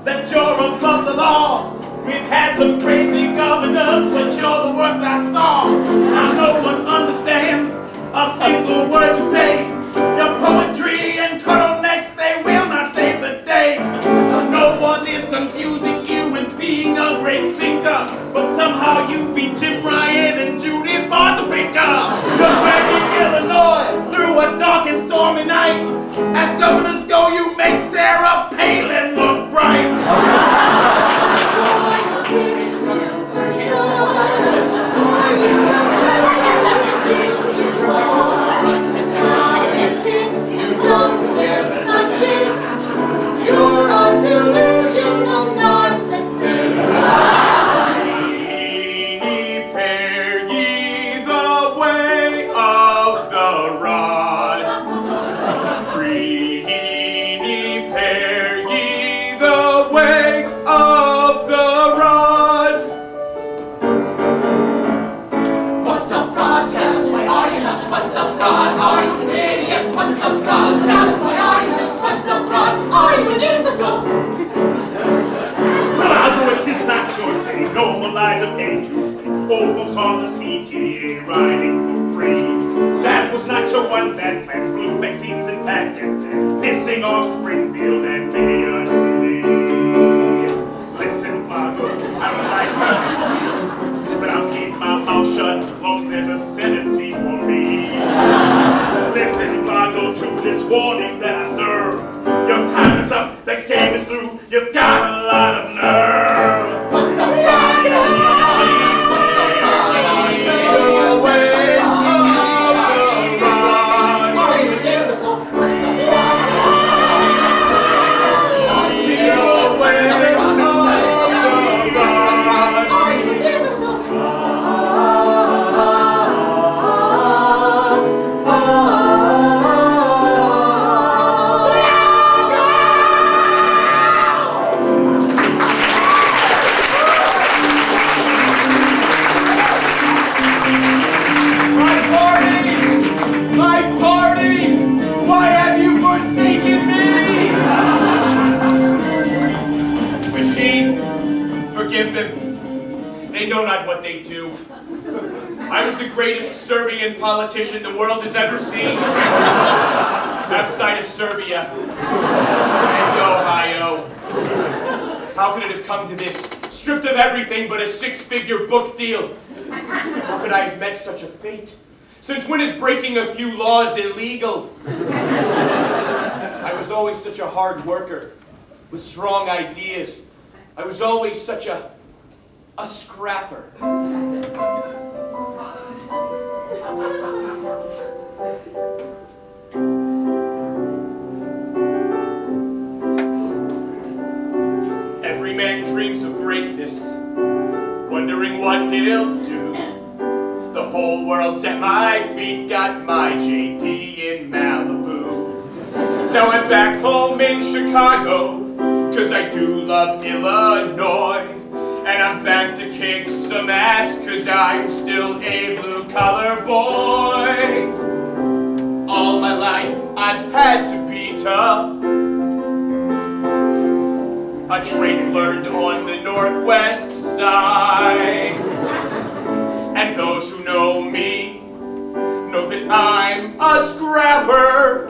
that you're above the law. We've had some crazy governors, but you're the worst I saw. Now no one understands a single word you say. Your poetry and turtlenecks, they will not save the day. No one is confusing you with being a great thinker, but somehow you beat Jim Ryan and Judy Bartlepinker. You're dragging Illinois through a dark and stormy night. As governors go, you make Sarah Palin look bright. Don't get the gist. You're a delusional narcissist. Prepare ye the way of the rod. Prepare ye the way of the rod. What's up, Rod? Tell us, why are you nuts? What's up, Rod? Are you an idiot? What's up, Rod? Tell us, why are you nuts? What's up, Rod? Are you an imbecile? Well, I know it is not your thing. Normalize of angels. Old folks on the CTA riding for free. That was not your one-man plan. Flu vaccines in Pakistan. Pissing off Springfield and Mayor. Listen, Margot, I don't like what you see, but I'll keep my mouth shut as long as there's a Senate seat for me. Listen, Margot, to this warning that I serve. Your time is up, the game is through. You've got a lot of nerve. What's up, Rod? Tell us, what's up, Rod? Are you an idiot? What's up, Rod? Are you an imbecile? What's up, Rod? Are you an idiot? What's up, Rod? Are you an imbecile? Forgive them. They know not what they do. I was the greatest Serbian politician the world has ever seen. Outside of Serbia and Ohio. How could it have come to this? Stripped of everything but a six-figure book deal. How could I have met such a fate? Since when is breaking a few laws illegal? I was always such a hard worker with strong ideas. I was always such a scrapper. Every man dreams of greatness, wondering what he'll do. The whole world's at my feet, got my JD in Malibu. Now I'm back home in Chicago, 'cause I do love Illinois. And I'm back to kick some ass, 'cause I'm still a blue-collar boy. All my life I've had to be tough, a trait learned on the Northwest side. And those who know me know that I'm a scrapper.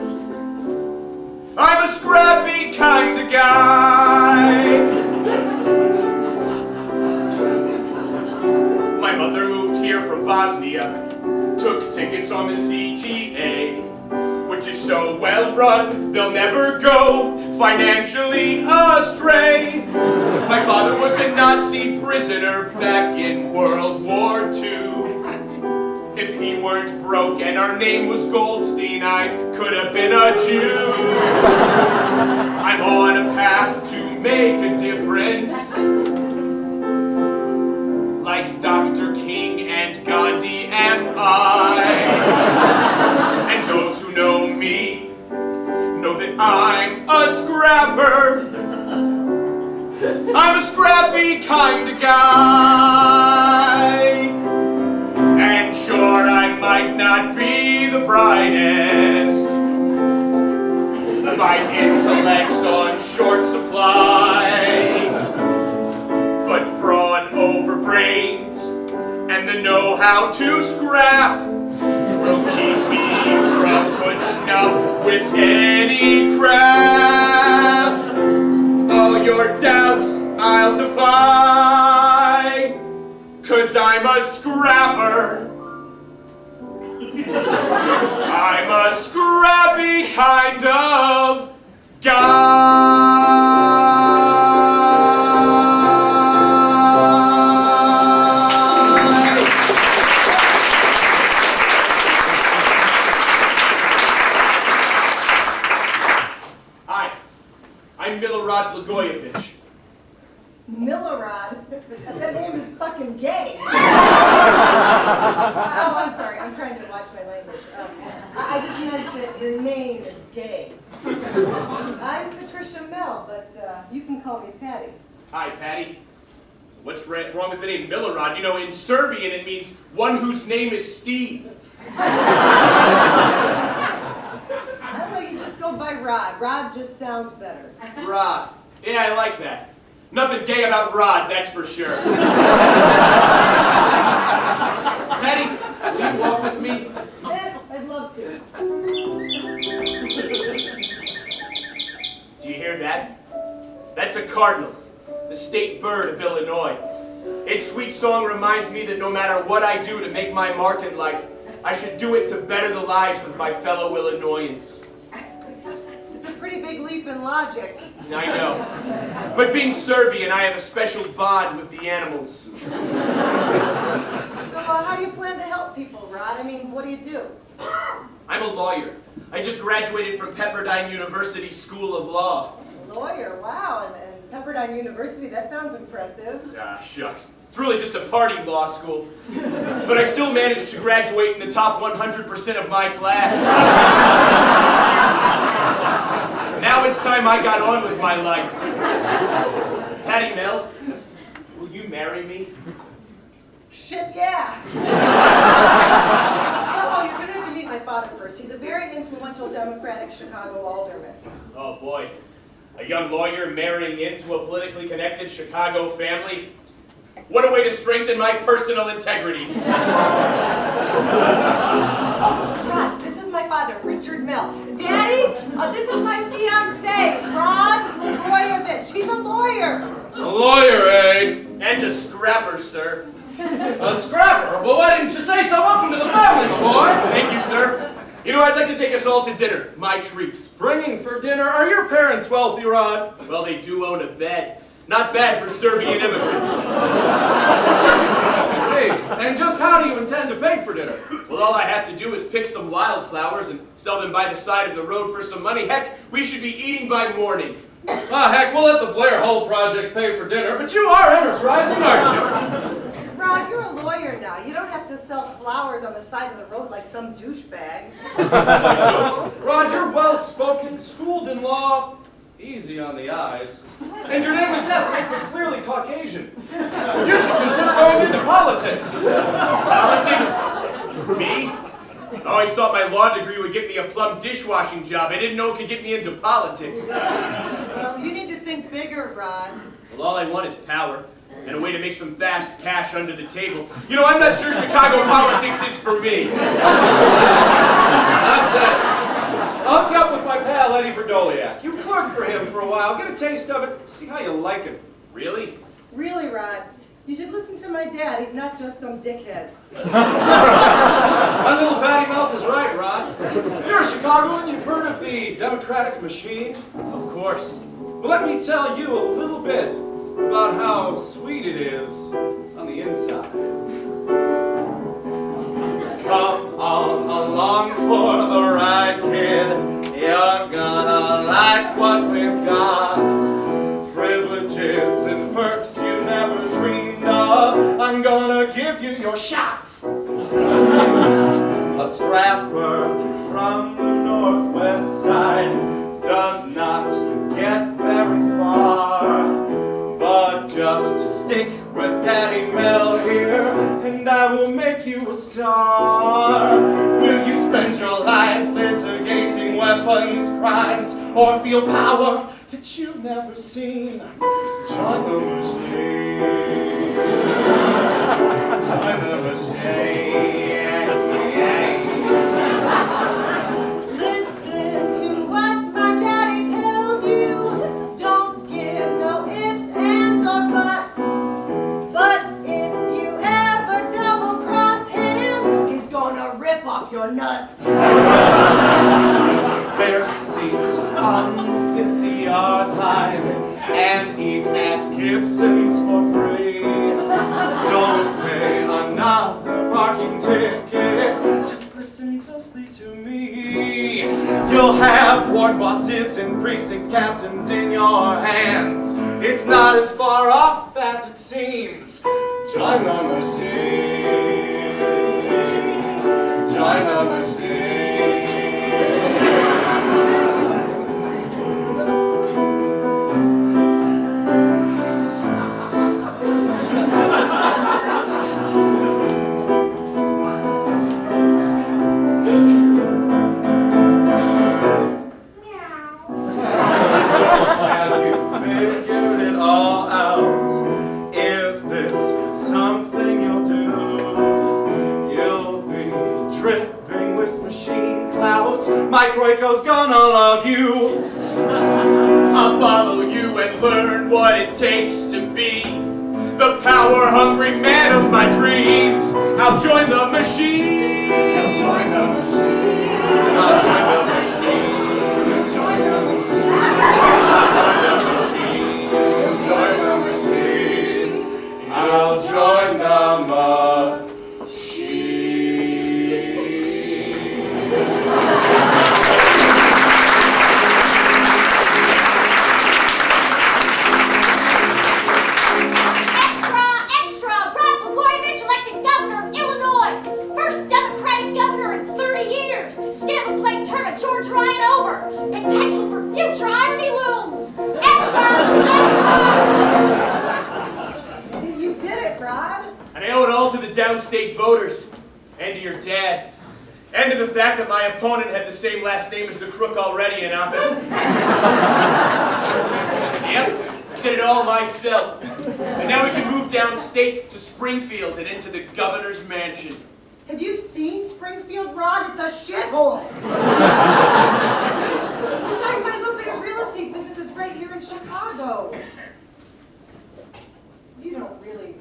I'm a scrappy kind of guy. My mother moved here from Bosnia, took tickets on the CTA, which is so well run, they'll never go financially astray. My father was a Nazi prisoner back in World War II. If he weren't broke and our name was Goldstein, I could have been a Jew. I'm on a path to make a difference, like Dr. King and Gandhi am I. And those who know me know that I'm a scrapper. I'm a scrappy kind of guy. And sure, I might not be the brightest. My intellect's on short supply. know how to scrap will keep me from putting up with any crap. All your doubts I'll defy, 'cause I'm a scrapper. I'm a scrappy kind of guy. Hi, I'm Blagojevich. Millerod? That name is fucking gay. Oh, I'm sorry. I'm trying to watch my language. I just meant that your name is gay. I'm Patricia Mell, but you can call me Patti. Hi, Patti. What's wrong with the name Millerod? You know, in Serbian it means one whose name is Steve. I don't know, you just go by Rod. Rod just sounds better. Rod. Yeah, I like that. Nothing gay about Rod, that's for sure. Patti, will you walk with me? I'd love to. Do you hear that? That's a cardinal, the state bird of Illinois. Its sweet song reminds me that no matter what I do to make my mark in life, I should do it to better the lives of my fellow Illinoisans. It's a pretty big leap in logic. I know. But being Serbian, I have a special bond with the animals. So how do you plan to help people, Rod? I mean, what do you do? I'm a lawyer. I just graduated from Pepperdine University School of Law. A lawyer? Wow. And Pepperdine University, that sounds impressive. Ah, shucks. It's really just a party law school. But I still managed to graduate in the top 100% of my class. Now it's time I got on with my life. Patti Mell, will you marry me? Shit, yeah. Well, you're going to have to meet my father first. He's a very influential Democratic Chicago alderman. Oh boy, a young lawyer marrying into a politically connected Chicago family. What a way to strengthen my personal integrity. Rod, this is my father, Richard Mell. Daddy, this is my fiancée, Rod Blagojevich. He's a lawyer. A lawyer, eh? And a scrapper, sir. A scrapper? Well, why didn't you say so? Welcome to the family, my boy. Thank you, sir. You know, I'd like to take us all to dinner. My treat. Bringing for dinner. Are your parents wealthy, Rod? Well, they do own a bed. Not bad for Serbian immigrants. I see. And just how do you intend to pay for dinner? Well, all I have to do is pick some wildflowers and sell them by the side of the road for some money. Heck, we should be eating by morning. Ah, heck, we'll let the Blair Hull Project pay for dinner, but you are enterprising, aren't you? Rod, you're a lawyer now. You don't have to sell flowers on the side of the road like some douchebag. Rod, you're well-spoken, schooled in law, easy on the eyes. And your name is ethnic, but clearly Caucasian. You should consider going into politics. Politics? Me? I always thought my law degree would get me a plum dishwashing job. I didn't know it could get me into politics. Well, you need to think bigger, Rod. Well, all I want is power and a way to make some fast cash under the table. You know, I'm not sure Chicago politics is for me. Nonsense. I'll hook you up with my pal Eddie Verdoliak. You clerked for him for a while. Get a taste of it. See how you like it. Really? Really, Rod. You should listen to my dad. He's not just some dickhead. My little Patty Melt is right, Rod. You're a Chicagoan. You've heard of the Democratic machine? Of course. Well, let me tell you a little bit about how sweet it is on the inside. Come on along for the ride, kid. You're gonna like what we've got. Privileges and perks you never dreamed of. I'm gonna give you your shot. A scrapper from the northwest side does not get very far. But just stick with Daddy Mell here, and I will make you a star. Will you spend your life litigating weapons crimes, or feel power that you've never seen. Join the machine. Join the machine. Listen to what my daddy tells you. Don't give no ifs, ands, or buts. But if you ever double cross him, he's gonna rip off your nuts. There's seats on the 50-yard line and eat at Gibson's for free. Don't pay another parking ticket. Just listen closely to me. You'll have ward bosses and precinct captains in your hands. It's not as far off as it seems. Join the machine. Join the machine. Figured it all out. Is this something you'll do? You'll be dripping with machine clouds. Mike Royko's gonna love you. I'll follow you and learn what it takes to be the power-hungry man of my dreams. I'll join the machine. I'll join the machine. I'll join the machine. I'll join the machine. I'll join the machine. I'll join the machine. Extra! Rod Blagojevich elected governor of Illinois. First Democratic governor in 30 years. Scandal plagued term of George Ryan over. Potential for future irony looms. Extra! You did it, Rod. And I owe it all to the downstate voters, and to your dad, and to the fact that my opponent had the same last name as the crook already in office. Yep, I did it all myself. And now we can move downstate to Springfield and into the governor's mansion. Have you seen Springfield, Rod? It's a shithole. Besides, my lucrative real estate business is right here in Chicago. You don't really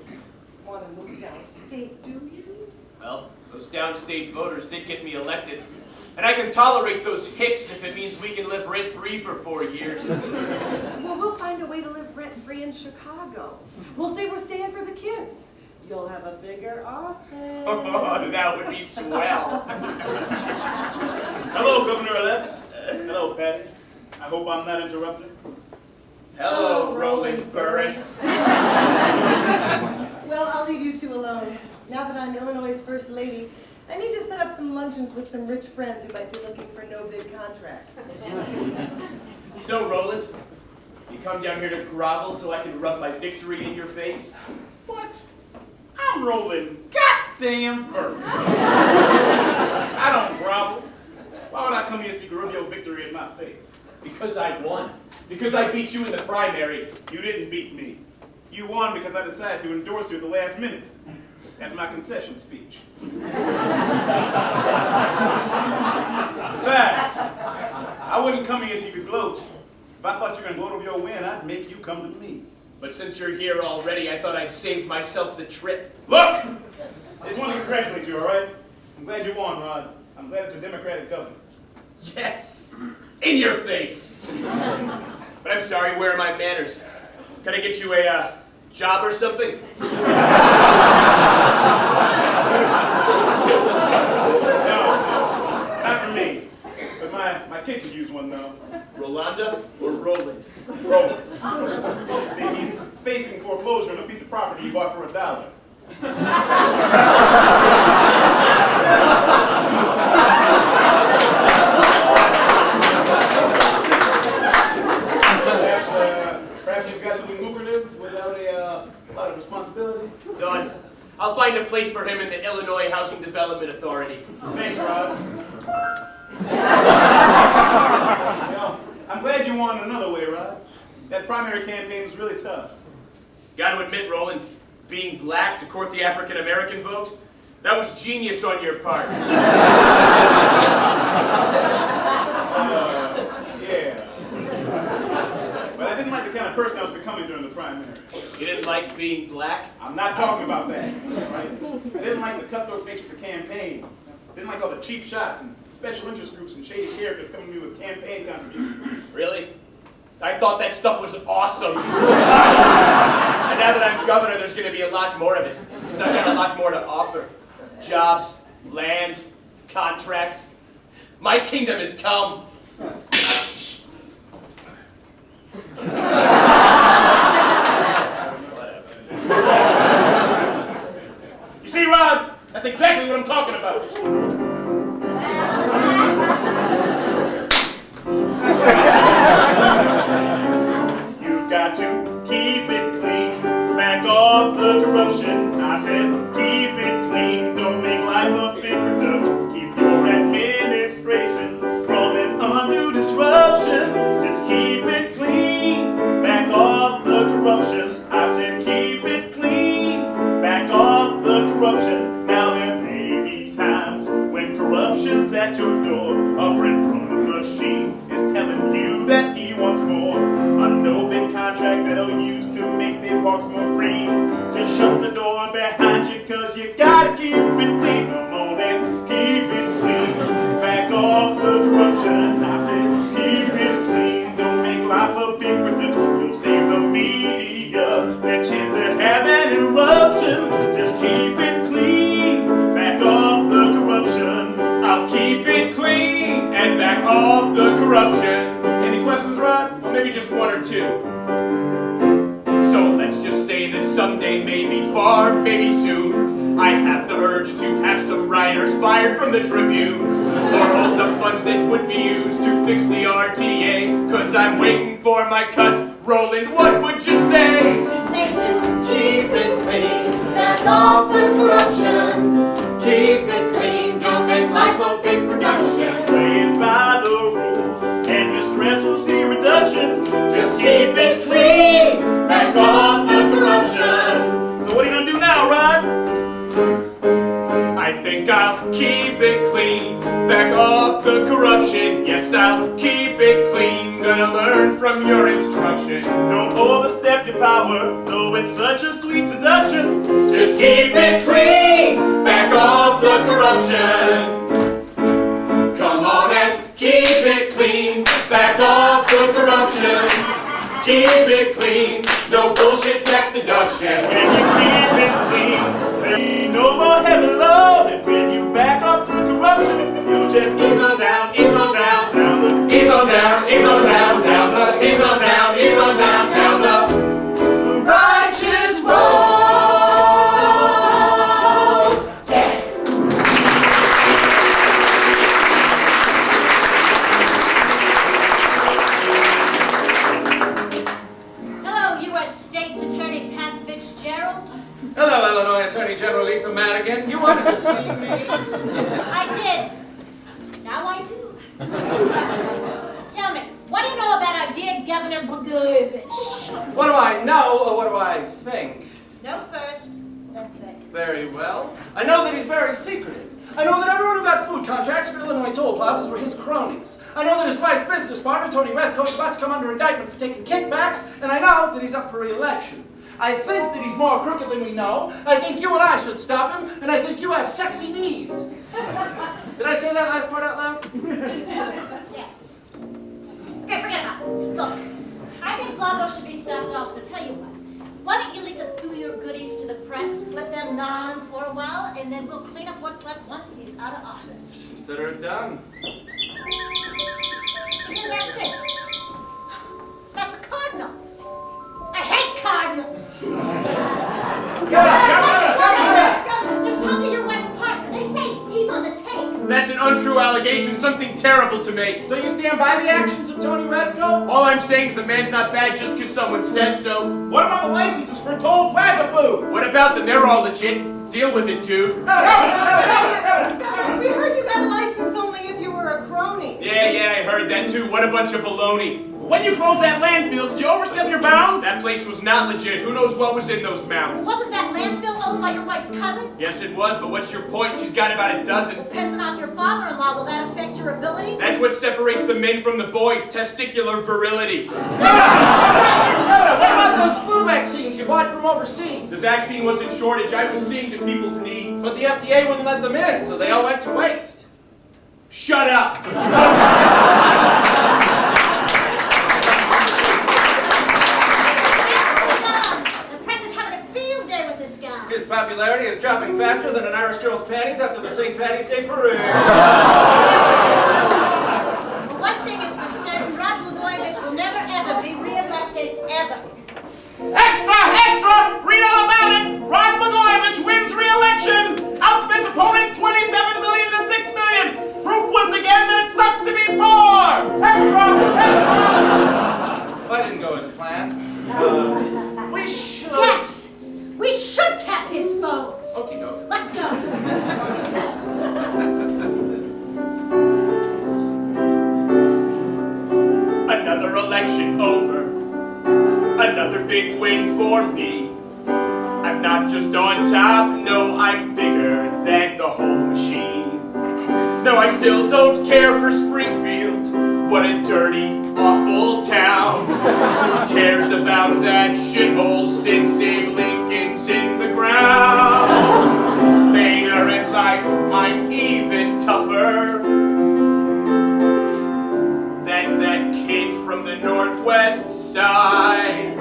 want to move downstate, do you? Well, those downstate voters did get me elected. And I can tolerate those hicks if it means we can live rent-free for 4 years. Well, we'll find a way to live rent-free in Chicago. We'll say we're staying for the kids. You'll have a bigger office. Oh, that would be swell. Hello, Governor-elect. Hello, Patti. I hope I'm not interrupting. Hello, Roland Burris. Well, I'll leave you two alone. Now that I'm Illinois' first lady, I need to set up some luncheons with some rich friends who might be looking for no big contracts. So, Roland, you come down here to grovel so I can rub my victory in your face? What? I'm Roland goddamn Burris. I don't grovel. Why would I come here so you can rub your victory in my face? Because I won. Because I beat you in the primary. You didn't beat me. You won because I decided to endorse you at the last minute. At my concession speech. Besides, I wouldn't come here so you could gloat. If I thought you were going to gloat over your win, I'd make you come to me. But since you're here already, I thought I'd save myself the trip. Look! I just want to congratulate you, all right? I'm glad you won, Rod. I'm glad it's a Democratic governor. Yes! In your face! But I'm sorry, where are my manners? Can I get you a job or something? No, not for me. But my kid could use one, though. Rolanda or Roland? Roland. See, he's facing foreclosure on a piece of property he bought for $1. Perhaps you've got something lucrative without a lot of responsibility. Done. I'll find a place for him in the Illinois Housing Development Authority. Thanks, Rod. You know, I'm glad you won another way, Rod. That primary campaign was really tough. Gotta admit, Roland, being black to court the African-American vote, that was genius on your part. Yeah. But I didn't like the kind of person I was becoming during the primary. You didn't like being black? I'm not talking about that, right? I didn't like the cutthroat nature of the campaign. I didn't like all the cheap shots and special interest groups and shady characters coming to me with campaign contributions. Really? I thought that stuff was awesome. And now that I'm governor, there's going to be a lot more of it. Because I've got a lot more to offer. Jobs, land, contracts. My kingdom has come. You see, Rod? That's exactly what I'm talking about. You've got to keep it clean, back off the corruption. I said keep it clean, don't make life a big production. Keep your administration from an undue disruption. Just keep it clean, back off the corruption. I said keep it clean, back off the corruption. Now there may be times when corruption's at your door. A friend from the machine is telling you that he wants more. A no-bid contract that he'll use to make state parks more green. Just shut the door behind you, cause you gotta keep it clean. Come on and keep it clean. Back off the corruption. I said keep it clean. Don't make life a big production. You'll save the media their chance to have an eruption. Just keep it clean. Back off the corruption. I'll keep it clean and back off the corruption. Any questions, Rod? Well, maybe just one or two. So let's just say that someday, maybe far, maybe soon, I have the urge to have some writers fired from the Tribune, or hold up funds that would be used to fix the RTA, cause I'm waiting for my cut. Roland, what would you say? We'd say to keep it clean, back off the corruption. Keep it clean, don't make life a big production. Play it by the rules, and your stress will see reduction. Just keep it clean, back off the corruption. So what are you gonna do now, Rod? I think I'll keep it clean, back off the corruption. Yes, I'll keep it clean, gonna learn from your instruction. Don't overstep your power, though it's such a sweet seduction. Just keep it clean, back off the corruption. Come on and keep it clean, back off the corruption. Keep it clean, no bullshit tax deduction. When you keep it clean, there ain't no more heavy load. And when you back off the corruption, you'll just ease on down, down the, Ease on down, ease on down, down the, ease on down, ease on down, down the righteous road. Hello, Illinois Attorney General Lisa Madigan. You wanted to see me? I did. Now I do. Tell me, what do you know about our dear Governor Blagojevich? What do I know, or what do I think? Know first, then think. Very well. I know that he's very secretive. I know that everyone who got food contracts for Illinois toll plazas were his cronies. I know that his wife's business partner, Tony Resco, is about to come under indictment for taking kickbacks, and I know that he's up for re-election. I think that he's more crooked than we know. I think you and I should stop him, and I think you have sexy knees. Did I say that last part out loud? Yes. Okay, forget about it. Look, I think Blago should be stopped also. Tell you what. Why don't you leak a few of your goodies to the press, let them gnaw on him for a while, and then we'll clean up what's left once he's out of office. Consider it done. You hear that, Fitz? That's a cardinal. I hate cardinals. There's talk of your wife's partner. They say he's on the take. That's an untrue allegation, something terrible to make. So you stand by the actions of Tony Resco? All I'm saying is a man's not bad just because someone says so. What about the licenses for toll plaza food? What about them? They're all legit. Deal with it, dude. We heard you got a license only if you were a crony. Yeah, I heard that too. What a bunch of baloney. When you closed that landfill, did you overstep your bounds? That place was not legit. Who knows what was in those mounds? Wasn't that landfill owned by your wife's cousin? Yes, it was, but what's your point? She's got about a dozen. Pissing off your father-in-law, will that affect your ability? That's what separates the men from the boys, testicular virility. What about those flu vaccines you bought from overseas? The vaccine was in shortage. I was seeing to people's needs. But the FDA wouldn't let them in, so they all went to waste. Shut up! His popularity is dropping faster than an Irish girl's panties after the St. Patty's Day parade. Well, one thing is for certain, Blagojevich will never ever be re-elected, ever. Extra! Extra! Read all about it! Blagojevich wins re-election! Outspends opponent 27 million to 6 million! Proof once again that it sucks to be poor! Extra! Extra! That didn't go as planned. We should... Yes! We should tap his foes! Okie doke. Let's go! Another election over. Another big win for me. I'm not just on top, no, I'm bigger than the whole machine. No, I still don't care for Springfield. What a dirty, awful town. Who cares about that shithole since Abe Lincoln's in the ground? Later in life, I'm even tougher than that kid from the Northwest Side.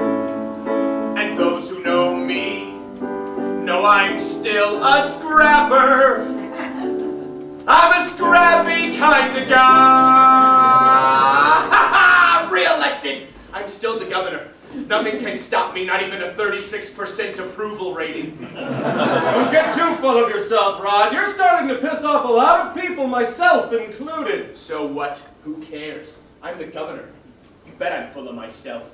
And those who know me know I'm still a scrapper. I'm a scrappy kind of guy. Re-elected. I'm still the governor. Nothing can stop me, not even a 36% approval rating. Don't get too full of yourself, Rod. You're starting to piss off a lot of people, myself included. So what? Who cares? I'm the governor. You bet I'm full of myself.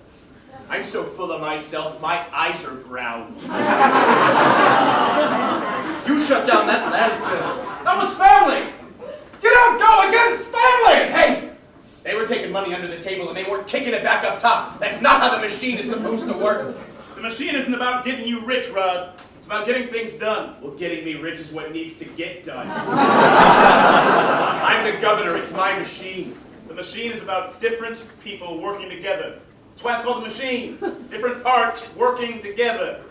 I'm so full of myself, my eyes are brown. You shut down that landfill. That was family! You don't go against family! Hey! They were taking money under the table and they weren't kicking it back up top. That's not how the machine is supposed to work. The machine isn't about getting you rich, Rod. It's about getting things done. Well, getting me rich is what needs to get done. I'm the governor, it's my machine. The machine is about different people working together. That's why it's called the machine. Different parts working together.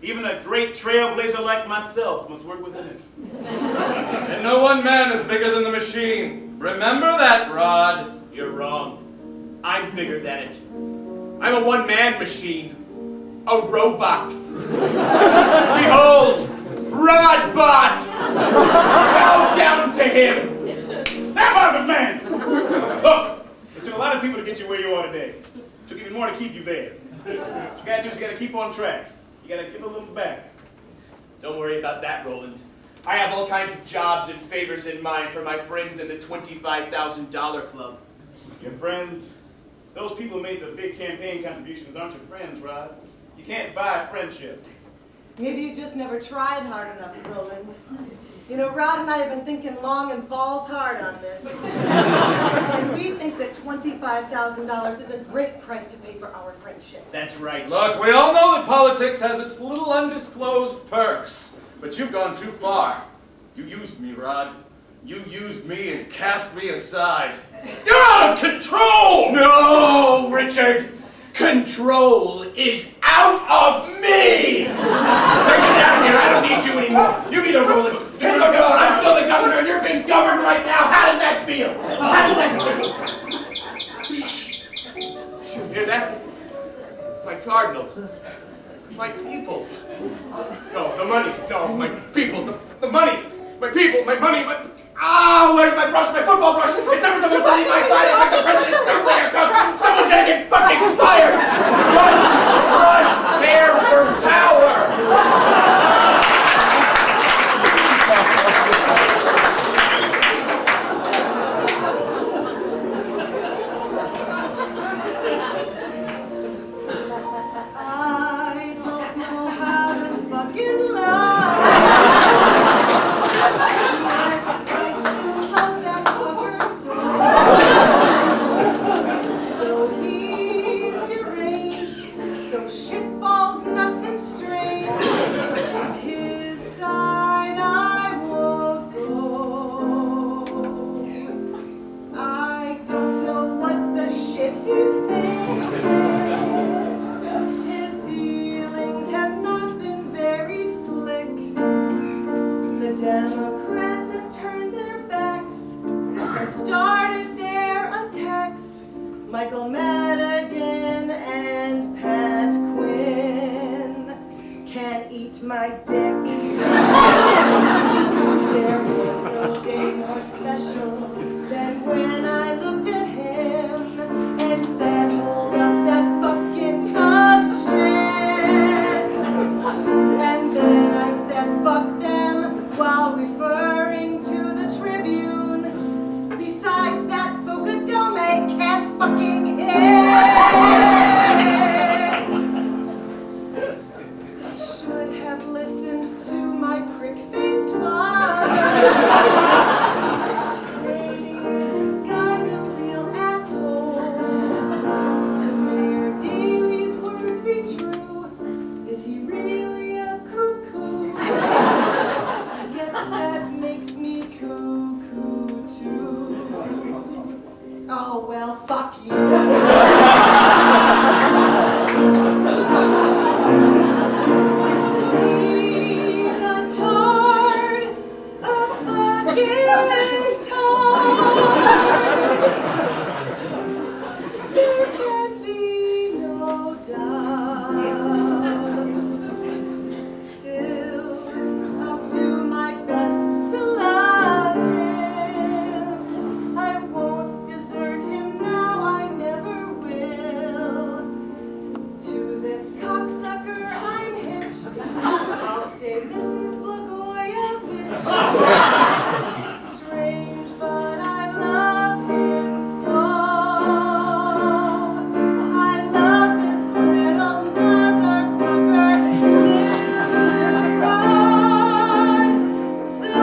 Even a great trailblazer like myself must work within it. And no one man is bigger than the machine. Remember that, Rod. You're wrong. I'm bigger than it. I'm a one-man machine. A robot. Behold, Rodbot! Bow down to him! Snap out of it, man! Look, it took a lot of people to get you where you are today. It took even more to keep you there. What you gotta do is you gotta keep on track. You gotta give a little back. Don't worry about that, Roland. I have all kinds of jobs and favors in mind for my friends in the $25,000 club. Your friends? Those people made the big campaign contributions aren't your friends, Rod. You can't buy friendship. Maybe you just never tried hard enough, Roland. You know, Rod and I have been thinking long and balls hard on this. And we think that $25,000 is a great price to pay for our friendship. That's right. Look, we all know that politics has its little undisclosed perks, but you've gone too far. You used me, Rod. You used me and cast me aside. You're out of control! No, Richard! Control is out of me! Bring me down here, I don't need you anymore. You be the Roland. You're the governor, I'm still the governor, and you're being governed right now. How does that feel? How does that feel? Shh. Did you hear that? My cardinal. My people. No, the money. No, my people. The money. My people, my money, my... Ah, where's my brush, my football brush? It's ever so much money my side. It's like the president's nuclear cook. Someone's gonna get fucking fired. Brush, hair for power. I don't know how to fucking love. I still love that fucker so. Though he So shitballs, nuts, and strains. His side I won't go. I don't know what the shit he's thinking. His dealings have not been very slick. The Democrats have turned their backs and started their attacks. Michael Madigan and Pat Quinn can't eat my dick. There was no day more special than when I looked at him and said, hold up that fucking cup shit. And then I said, fuck them, while referring to the Tribune. Besides that, Fukudome can't fucking hit. I should have listened to my prick-faced father. Maybe this guy's a real asshole. Could Mayor Daley's words be true? Is he really a cuckoo? I guess that makes me cuckoo too. Oh, well, fuck you. He's a tard, a fucking tard. There can be no doubt. Still, I'll do my best to love him. I won't desert him now, I never will. To this cocksucker I'm hitched. I'll stay Mrs. Blagojevich. It's strange, but I love him so. I love this little motherfucker, Nimrod, so.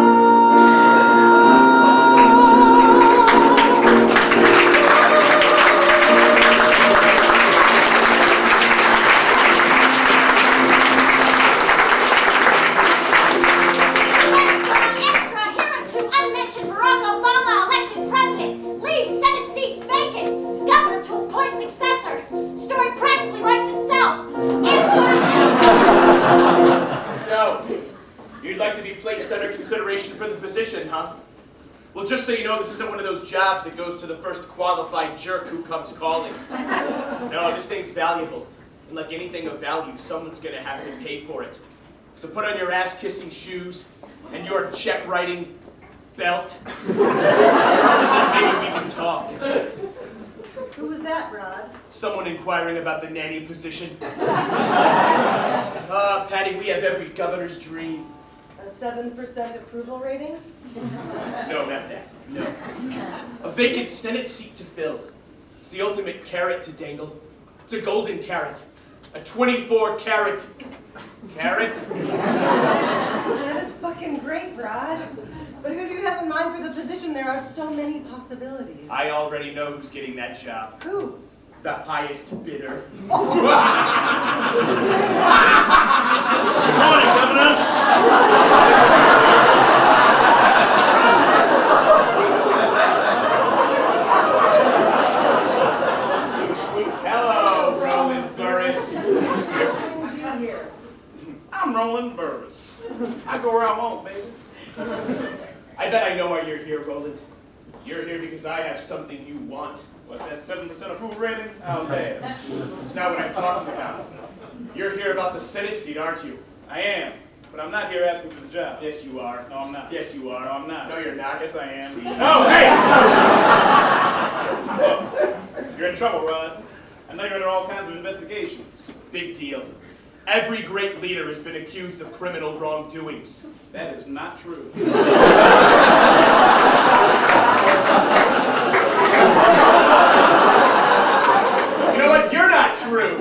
Extra, hereunto unmentioned Barack Obama elected president. Leaves Senate seat vacant. Governor to appoint successor. Story practically writes itself. So, you'd like to be placed under consideration for the position, huh? Well, just so you know, this isn't one of those jobs that goes to the first qualified jerk who comes calling. No, this thing's valuable. And like anything of value, someone's gonna have to pay for it. So put on your ass-kissing shoes and your check-writing belt. Maybe we can talk. Who was that, Rod? Someone inquiring about the nanny position. Patti, we have every governor's dream. A 7% approval rating? No, not that. No. A vacant Senate seat to fill. It's the ultimate carrot to dangle. It's a golden carrot. A 24-carat carrot. That is fucking great, Rod. But who do you have in mind for the position? There are so many possibilities. I already know who's getting that job. Who? The highest bidder. Good morning, Governor. Hello, Roland Burris. What brings you here? I'm Roland Burris. I go where I want, baby. I bet I know why you're here, Roland. You're here because I have something you want. What's that 7% approval rating? How bad? It's not what I'm talking about. You're here about the Senate seat, aren't you? I am, but I'm not here asking for the job. Yes, you are. No, I'm not. Yes, you are. No, I'm not. No, you're not. Yes, I am. See? Oh, hey! Look, you're in trouble, Rod. I know you're under all kinds of investigations. Big deal. Every great leader has been accused of criminal wrongdoings. That is not true. You know what? You're not true.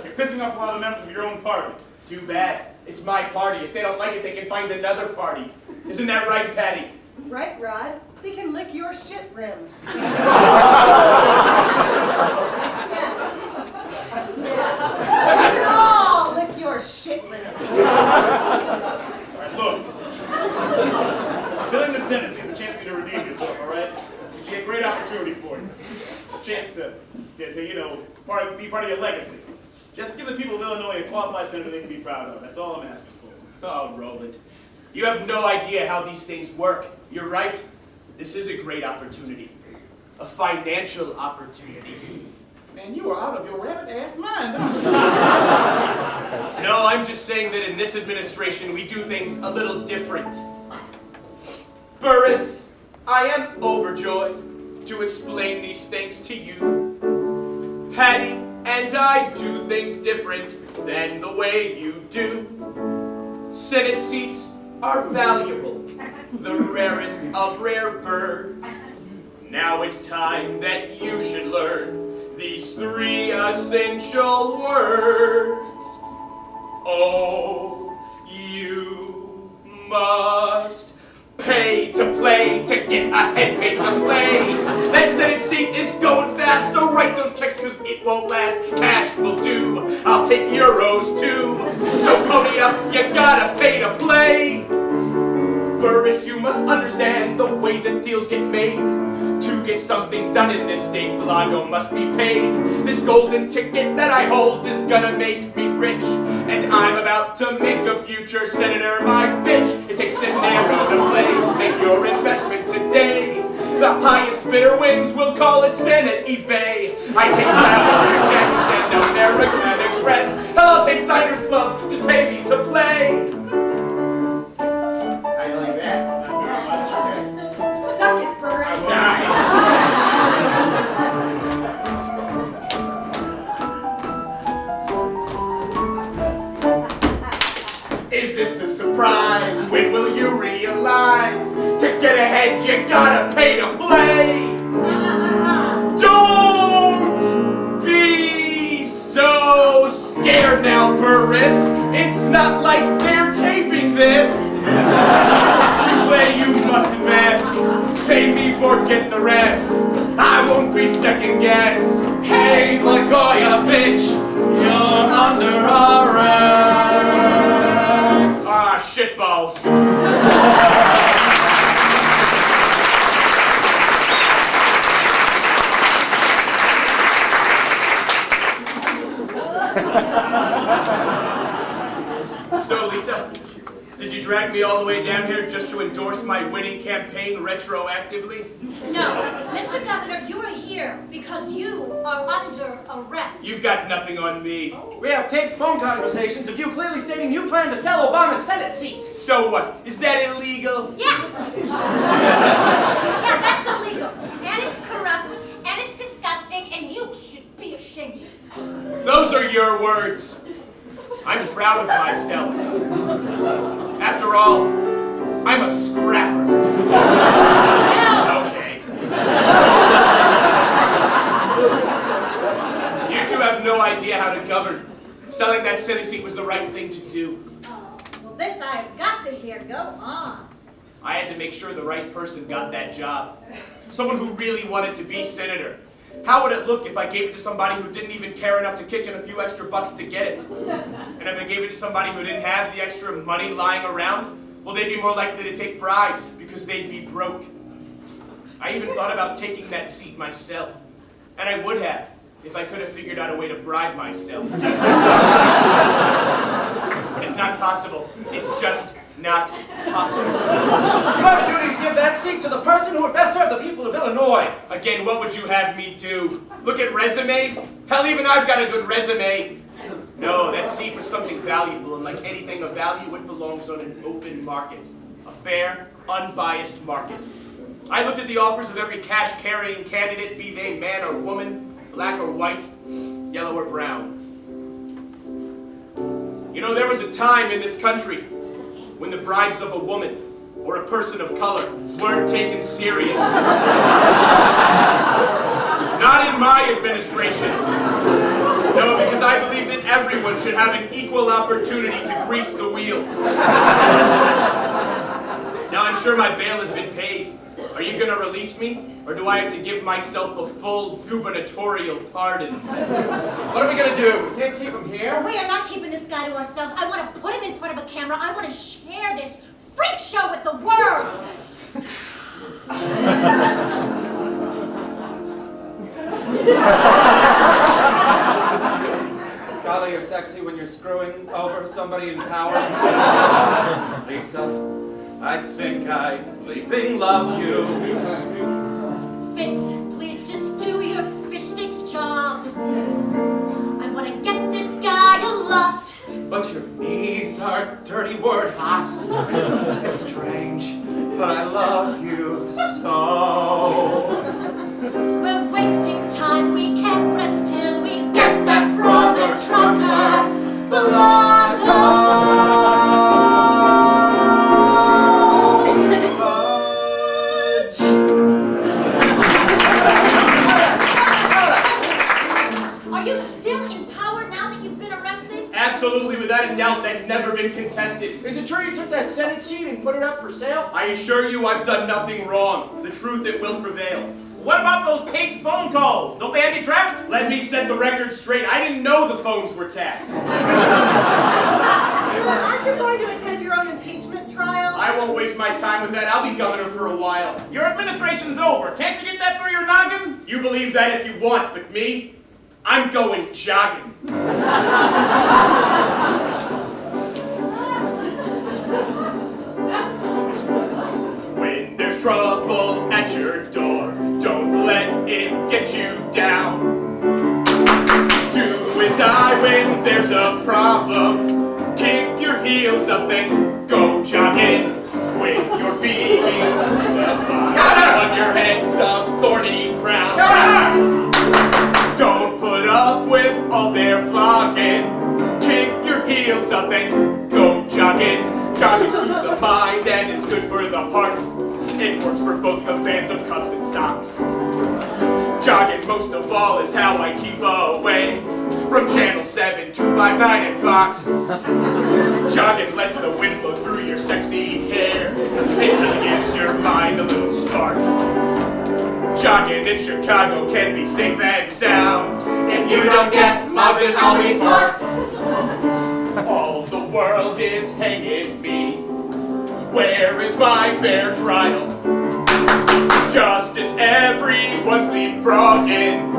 You're pissing off a lot of members of your own party. Too bad. It's my party. If they don't like it, they can find another party. Isn't that right, Patti? Right, Rod. They can lick your shit rim. be part of your legacy. Just give the people of Illinois a qualified senator they can be proud of. That's all I'm asking for. Oh, Roland, you have no idea how these things work. You're right. This is a great opportunity. A financial opportunity. Man, you are out of your rabbit-ass mind, aren't you? No, I'm just saying that in this administration, we do things a little different. Burris, I am overjoyed to explain these things to you. Patti and I do things different than the way you do. Senate seats are valuable, the rarest of rare birds. Now it's time that you should learn these 3 essential words. Oh, you must pay to play, to get ahead, pay to play. That Senate seat is going fast, so write those checks because it won't last. Cash will do, I'll take euros too. So pony up, you gotta pay to play. Burris, you must understand the way that deals get made. To get something done in this state, Blago must be paid. This golden ticket that I hold is gonna make me rich. And I'm about to make a future senator my bitch. It takes dinero to play, make your investment today. The highest bidder wins, we'll call it Senate eBay. I take travelers, checks, stand up American Express. Hell, I'll take Diners Club, just pay me to play. How you like that? Suck it, Burris. Is this a surprise? When will you realize? To get ahead, you gotta pay to play. Don't be so scared now, Burris. It's not like they're taping this. To play, you must invest. Pay me, forget the rest. I won't be second guessed. Hey, Blagojevich, you're under arrest. Ah, shitballs. So, Lisa, did you drag me all the way down here just to endorse my winning campaign retroactively? No, Mr. Governor, you are here because you are under arrest. You've got nothing on me. We have taped phone conversations of you clearly stating you plan to sell Obama's Senate seat. So what? Is that illegal? Yeah. Yeah, that's illegal. And it's corrupt, and it's disgusting, and you should be ashamed of yourself. Those are your words. I'm proud of myself. After all, I'm a scrapper. Okay. You two have no idea how to govern. Selling that Senate seat was the right thing to do. Oh, well, this I've got to hear. Go on. I had to make sure the right person got that job. Someone who really wanted to be senator. How would it look if I gave it to somebody who didn't even care enough to kick in a few extra bucks to get it? And if I gave it to somebody who didn't have the extra money lying around, well, they'd be more likely to take bribes because they'd be broke. I even thought about taking that seat myself. And I would have if I could have figured out a way to bribe myself. But it's not possible. It's just not possible. You have a duty to give that seat to the person who would best serve the people of Illinois. Again, what would you have me do? Look at resumes? Hell, even I've got a good resume. No, that seat was something valuable, and like anything of value, it belongs on an open market. A fair, unbiased market. I looked at the offers of every cash-carrying candidate, be they man or woman, black or white, yellow or brown. You know, there was a time in this country when the bribes of a woman or a person of color weren't taken serious. Not in my administration. No, because I believe that everyone should have an equal opportunity to grease the wheels. Now, I'm sure my bail has been paid. Are you going to release me? Or do I have to give myself a full gubernatorial pardon? What are we going to do? We can't keep him here. We are not keeping this guy to ourselves. I want to put him in front of a camera. I want to share this freak show with the world. especially when you're screwing over somebody in power. Lisa, I think I bleeping love you. Fitz, please just do your fish sticks job. I want to get this guy a lot. But your knees are dirty word hot. It's strange, but I love you so. We're wasting time, we can't rest till we get that brother trucker, Are you still in power now that you've been arrested? Absolutely, without a doubt, that's never been contested. Is it true you took that Senate seat and put it up for sale? I assure you I've done nothing wrong. The truth, it will prevail. What about those paid phone calls? Don't they have you trapped? Let me set the record straight. I didn't know the phones were tapped. Sir, aren't you going to attend your own impeachment trial? I won't waste my time with that. I'll be governor for a while. Your administration's over. Can't you get that through your noggin? You believe that if you want, but me, I'm going jogging. When there's trouble at your door, don't let it get you down. Do as I when there's a problem. Kick your heels up and go jogging. When you're being crucified, on your head's a thorny crown. Don't put up with all their flogging. Kick your heels up and go jogging. Jogging soothes the mind and is good for the heart. It works for both the fans of Cubs and Sox. Jogging most of all is how I keep away from Channel 7, 259 and Fox. Jogging lets the wind blow through your sexy hair. It really gives your mind a little spark. Jogging in Chicago can be safe and sound. If you don't get mugged in Albany Park, All the world is hanging me. Where is my fair trial? Justice, everyone's leapfrogging.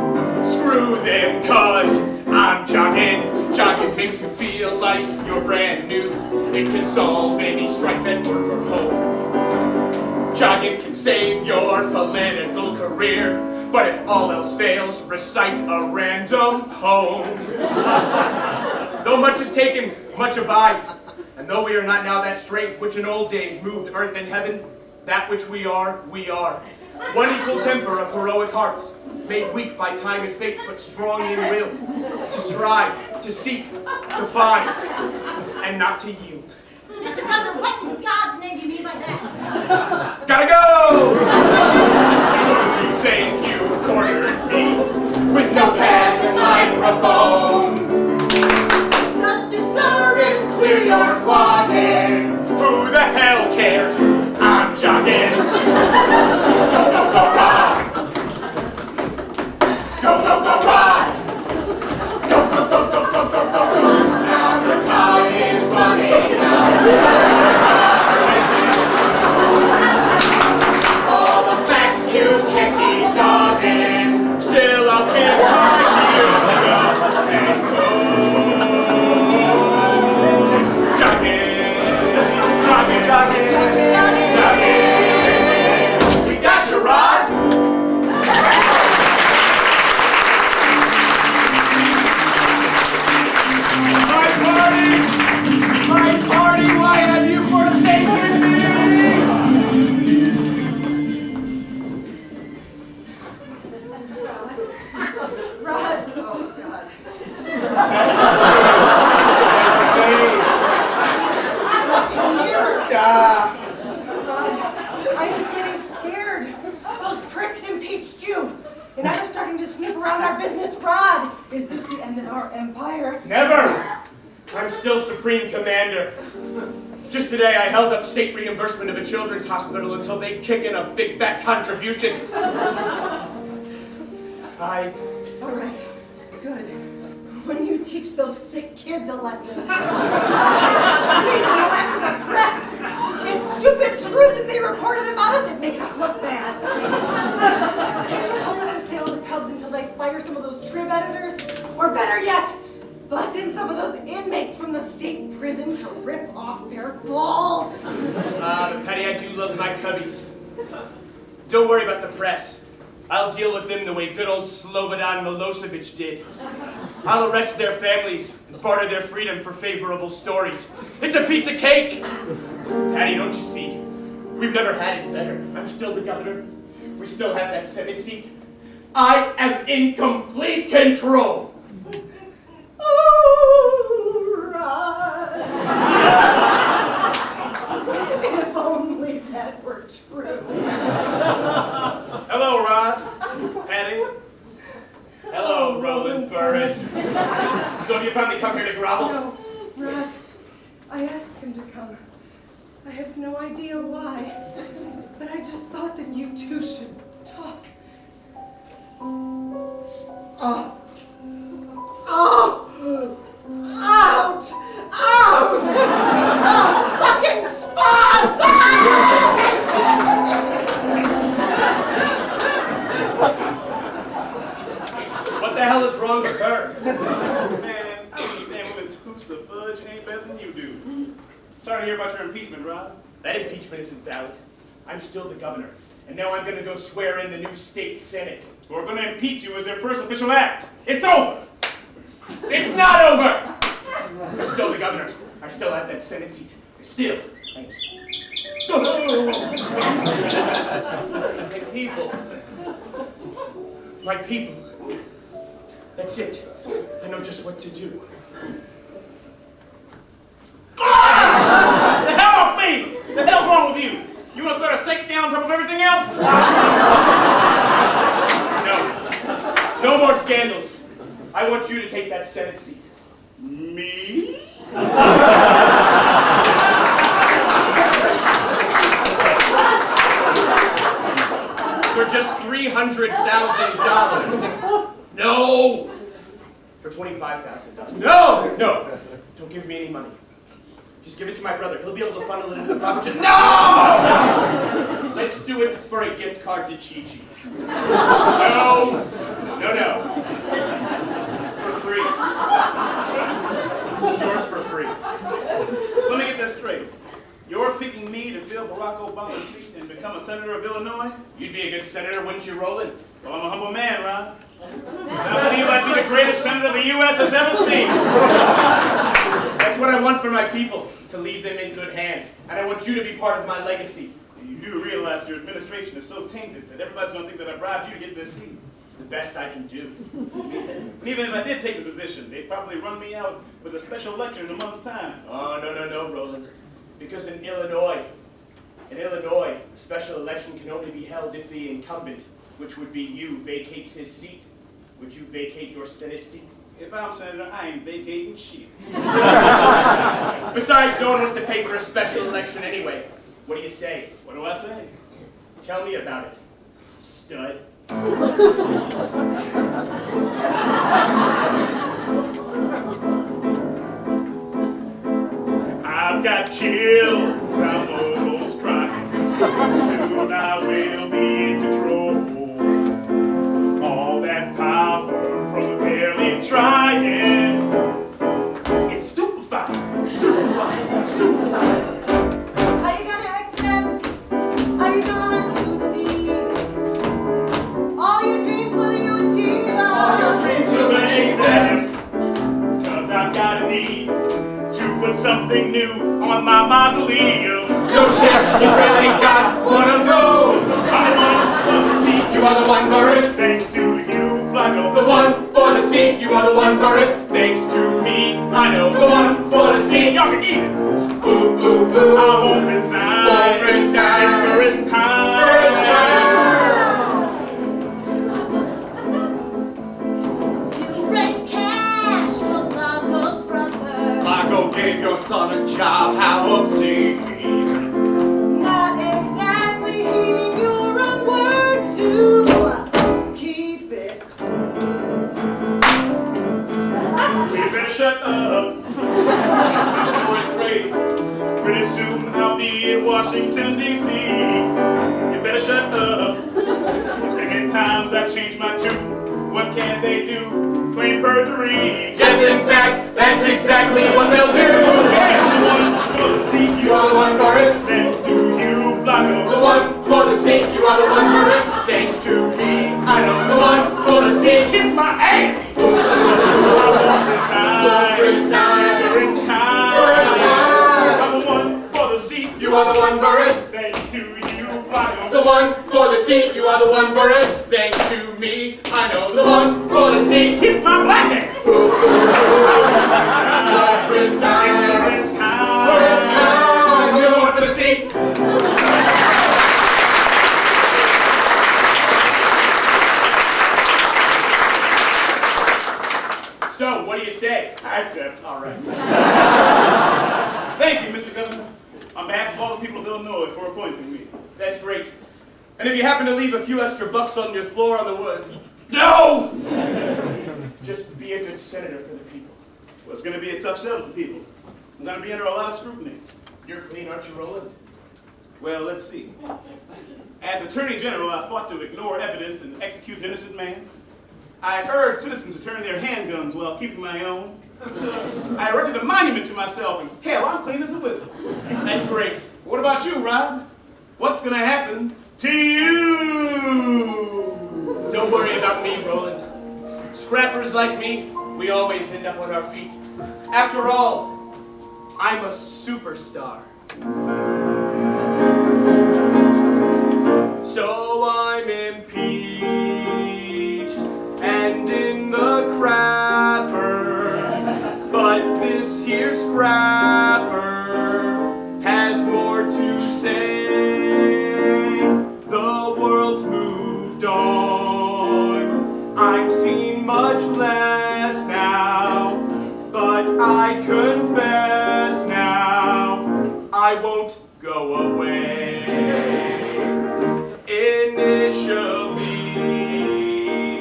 Screw them, cause I'm jogging. Jogging makes you feel like you're brand new. It can solve any strife at work or home. Jogging can save your political career. But if all else fails, recite a random poem. Though much is taken, much abides. And though we are not now that strength which in old days moved earth and heaven, that which we are, we are. One equal temper of heroic hearts, made weak by time and fate, but strong in will, to strive, to seek, to find, and not to yield. Mr. Governor, what in God's name do you mean by that? Gotta go! So you think you've cornered me with notepads and microphones? Justice, sir, It's clear you're clogging. Who the hell cares? I'm jogging. Go, go, go, ride. Go, go, go, ride. Go, go, go, go, go, go, go. Now your time is running out. All the facts you can keep dogging. Still I'll keep my heels up and go. Jogging, jogging, jogging. We got you, Rod. My party, why have you forsaken me? Rod. Oh, God. I'm getting scared. Those pricks impeached you. And now they're starting to snoop around our business. Rod, is this the end of our empire? Never. I'm still Supreme Commander. Just today, I held up state reimbursement of a children's hospital until they kick in a big fat contribution. All right, good. When you teach those sick kids a lesson. We know after the press. It's stupid truth that they reported about us. It makes us look bad. Can't you hold up the sale of the Cubs until they fire some of those Trib editors? Or better yet, bust in some of those inmates from the state prison to rip off their balls. But Patti, I do love my cubbies. Don't worry about the press. I'll deal with them the way good old Slobodan Milosevic did. I'll arrest their families and barter their freedom for favorable stories. It's a piece of cake! Patti, don't you see? We've never had it better. I'm still the governor. We still have that Senate seat. I am in complete control! If only that were true. Hello, Rod. Patti. Hello, Roland Burris. So have you finally come here to grovel? No, Rod, I asked him to come. I have no idea why, but I just thought that you two should talk. Oh! Out! Out! Oh, fucking spots! What the hell is wrong with her? Man, I don't understand women's hoops of fudge ain't better than you do. Sorry to hear about your impeachment, Rod. That impeachment isn't valid. I'm still the governor, and now I'm going to go swear in the new state senate. We're going to impeach you as their first official act. It's over! It's not over! I'm still the governor. I still have that senate seat. Still. I am My people. My people. That's it. I know just what to do. Ah! The hell off me! The hell's wrong with you? You want to start a sex scandal on top of everything else? No. No more scandals. I want you to take that Senate seat. Me? For just $300,000. No! For $25,000. No! No! Don't give me any money. Just give it to my brother. He'll be able to funnel it into the profit. No! Let's do it for a gift card to Chi-Chi. No! No, no. For free. It's yours for free. Let me get this straight. You're picking me to fill Barack Obama's seat and become a senator of Illinois? You'd be a good senator, wouldn't you, Roland? Well, I'm a humble man, Ron. I believe I'd be the greatest senator the U.S. has ever seen. That's what I want for my people, to leave them in good hands. And I want you to be part of my legacy. You do realize your administration is so tainted that everybody's going to think that I bribed you to get this seat. It's the best I can do. And even if I did take the position, they'd probably run me out with a special election in a month's time. Oh, no, no, no, Roland. Because in Illinois, a special election can only be held if the incumbent, which would be you, vacates his seat. Would you vacate your Senate seat? If I'm senator, I ain't vacating shit. Besides, no one wants to pay for a special election anyway. What do you say? What do I say? Tell me about it, stud. I've got chills, I'm almost crying. Soon I will be in control. All that power from barely trying. It's stupefying, stupefying, stupefying. Are you gonna accept? Are you gonna do the deed? All your dreams, will you achieve? All your dreams will accept. 'Cause I've got a need to put something new on my mausoleum. No shit, he's really got one of those. I'm the one for the seat. You are the one, Burris. Thanks to you, Blagojevich. The one for the seat. You are the one, Burris. Thanks to me, I know. The one for the seat. Y'all can eat it. Ooh, ooh, ooh. I won't resign. Won't resign. It's Burris time. Burris time. You raised cash from Blago's brother. Blago gave your son a job, how obscene. Not exactly heeding your own words to keep it We better shut up. My story's great. Pretty soon I'll be in Washington, D.C. You better shut up. Many times I changed my tune What can they do? Claim perjury. Yes, in fact, that's exactly what they'll do. Yes, the one for the seat. You are the one, Burris. Thanks to you, Blagojevich. The one for the seat. You are the one, Burris. Thanks to me, I know the one for the seat. Kiss my ass. I want this time. Burris time. Burris time. Burris time. I'm the one for the seat. You are the one, Burris. Thanks to you, Blagojevich. The one for the seat. You are the one, Burris. Thanks to me, I know the one for the seat. Kiss my black ass. Burris time. Burris time. Burris time. You're the one for the seat. So, what do you say? I accept. All right. Thank you, Mr. Governor, on behalf of all the people of Illinois for appointing me. That's great. And if you happen to leave a few extra bucks on your floor on the wood, No! just be a good senator for the people. Well, it's going to be a tough sell for people. I'm going to be under a lot of scrutiny. You're clean, aren't you, Roland? Well, let's see. As Attorney General, I fought to ignore evidence and execute an innocent man. I urged citizens to turn their handguns while keeping my own. I erected a monument to myself, and hell, I'm clean as a whistle. That's great. What about you, Rob? What's going to happen to you? Don't worry about me, Roland. Scrappers like me, we always end up on our feet. After all, I'm a superstar. So I'm impeached and in the crapper, but this here scrapper has more to say. The world's moved on. I'm seen much less now, but I confess now I won't go away. Initially,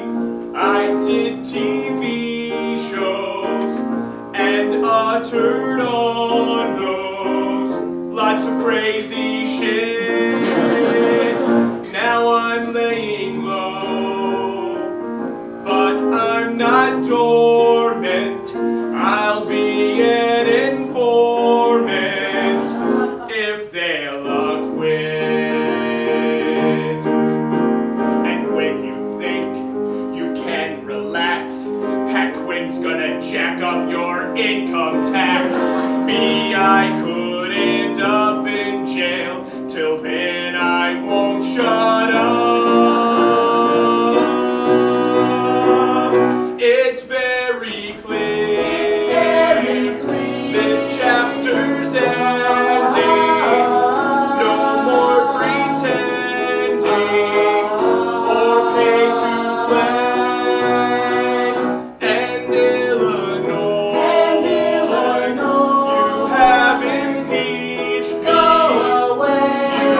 I did TV shows and uttered on those lots of crazy shit. Now I'm laying low, but I'm not dormant. I'll be an informant if they'll acquit. And when you think you can relax, Pat Quinn's gonna jack up your income tax. Me, I could end up in jail. Till then, I won't shut up. It's very clear. It's very clear. This chapter's ending. No more pretending or pay to play. And Illinois, you have impeached me. Go away. You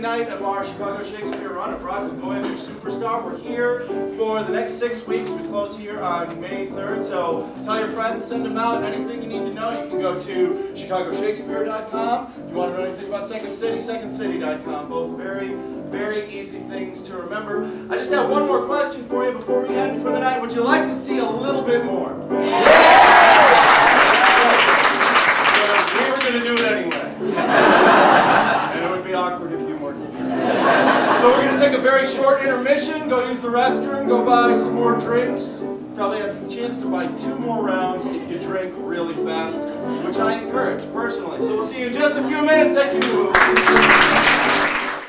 night of our Chicago Shakespeare run of Blagojevich Superstar. We're here for the next 6 weeks. We close here on May 3rd, so tell your friends, send them out. Anything you need to know, you can go to chicagoshakespeare.com. If you want to know anything about Second City, secondcity.com. Both very, very easy things to remember. I just have one more question for you before we end for the night. Would you like to see a little bit more? Yeah! We were going to do it anyway. And it would be awkward if you weren't here. So we're going to take a very short intermission, go use the restroom, go buy some more drinks. Probably have a chance to buy 2 more rounds if you drink really fast, which I encourage personally. So we'll see you in just a few minutes. Thank you.